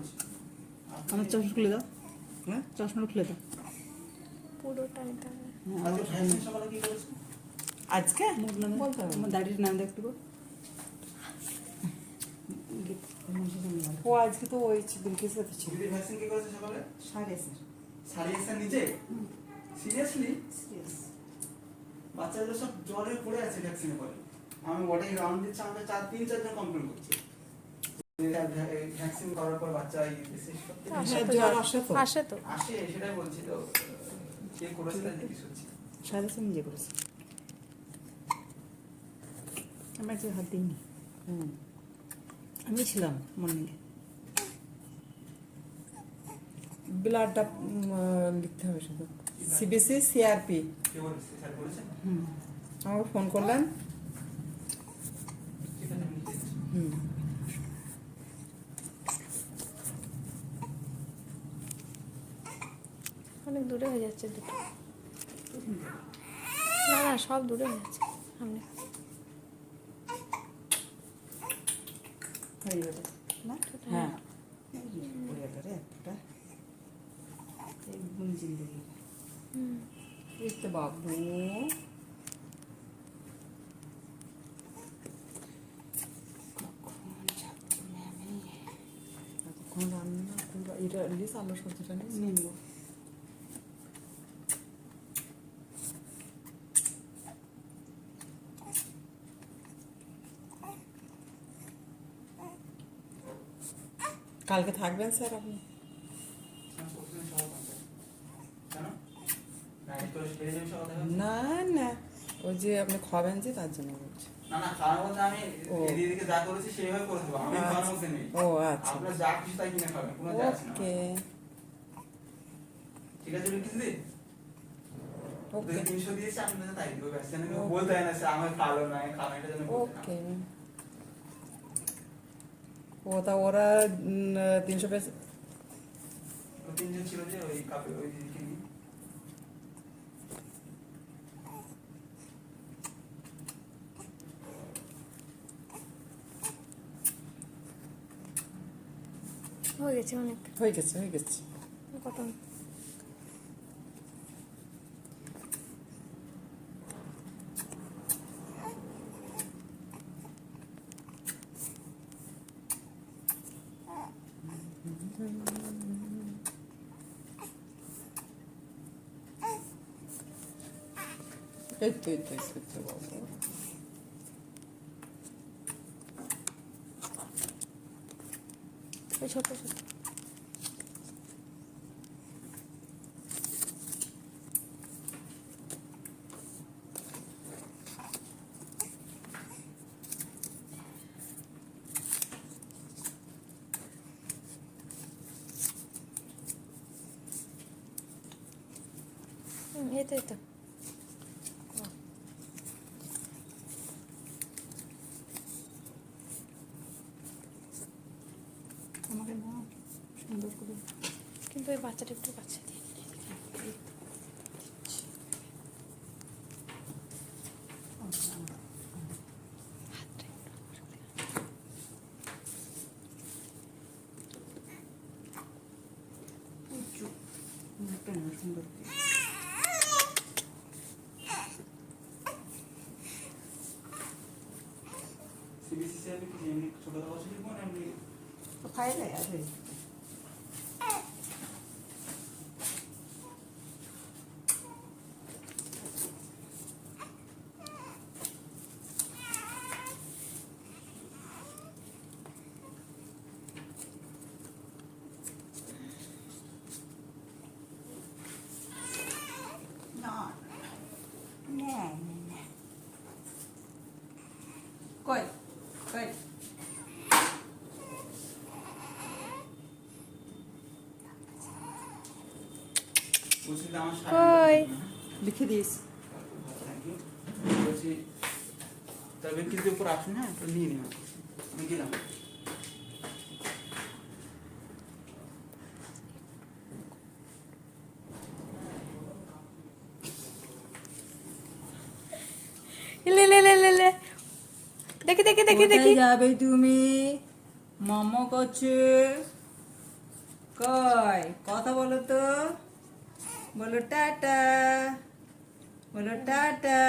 বলছি আমার চশমা খুলে দাও, হ্যাঁ চশমাটা খুলে দাও। পুরোটা নিতে হবে। আজকে ভ্যাকসিন সকালে কি করেছো আজকে বলতে হবে আমার দাড়ির নাম দেখতে গো। ও আজকে তো ওই বিলকিস সাথে ছিল। দিদি ভ্যাকসিন কি করেছো সকালে সাড়ে স্যার সারিয়ে এসে নিচে সিরিয়াসলি সিরিয়াস। বাচ্চাদের সব জ্বরে পড়ে আছে ভ্যাকসিনের পরে আমি ওটাই রাউন্ড দিচ্ছি আমাদের 3-4 জন কমপ্লেন করছে ভ্যাকসিন করার পর বাচ্চা এই বিশেষ করতে আসে তো জ্বর জ্বর। আসে তো। আসে তো। আসে সেটাই বলছি তো কে করেছে তাই জিজ্ঞেস করছি সাড়ে স্যার নিজে করেছে, আমার যে হাত দিইনি। আমি ছিলাম মর্নিংয়ে। ব্লাডটা লিখতে হবে শুধু সিবিসি সিআরপি। কে বলেছে স্যার বলেছেন আমাকে ফোন করলেন। ঠিক আছে আমি লিখে দিচ্ছি। অনেক দূরে হয়ে যাচ্ছে দুটো। না না সব দূরে হয়ে যাচ্ছে সামনে। হয়ে যাবে না? হ্যাঁ পড়ে গেল রে একটা একদম জিন্দগি। এই তো বাবু কখন যাবো আমি? এতক্ষণ রান্না পুরো এটা লিস আলু সবজিটা নিস নিয়ে নেবো। কালকে থাকবেন স্যার আপনি? আমি প্রতিদিন সকাল 5টায়। কেন রাইড করে বেরিয়ে যাবে সকাল দেখা না না ওই যে আপনি খাবেন যে তার জন্য বলছি। না না খাওয়ার মধ্যে আমি ও। দিদিকে যা করেছি সেইভাবে করে দেবো আমি খাওয়ার মধ্যে নেই ও আচ্ছা আপনার যা খুশি তাই কিনে খাবেন কোনো যায় আসে না ওকে ঠিক আছে বিলকিস দি ওকে 300 দিয়েছি আপনাদের তাই দিব ব্যস্ত নেই বলতে হয় না স্যার আমার খালো না খাবে এটা জন্য বলতে না ওকে ও তা ওরা 300 পেয়েছে। ওই 3 জন ছিল যে ওই কাপে ওই দিদিকে নিয়ে হয়ে গেছে অনেক। হয়ে গেছে হয়ে গেছে। কটন। এই তো এই তো এই তো বাবু ওই ছোট ছোট। এই তো এই তো। আমাকে না সুন্দর করে কিন্তু ওই বাচ্চাটা একটু কাছে দিয়ে হাতটা একটু উঁচু একটা না সুন্দর করে। সিবিসি স্যার কি এমনি ছোট কথা ছিল কোন এমনি তো ফাইলে আছে। না না না কই কই বলছি যে আমার কই? লিখে দিস। থ্যাংক ইউ বলছি তবে কিন্তু উপর আসুন হ্যাঁ তো নিয়ে নিন আমি গেলাম লে লে লে লে লে দেখি দেখি দেখি দেখি। কোথায় যাবে তুমি? মামা কাছে কই কথা বলো তো, বলো টাটা, বলো টাটা।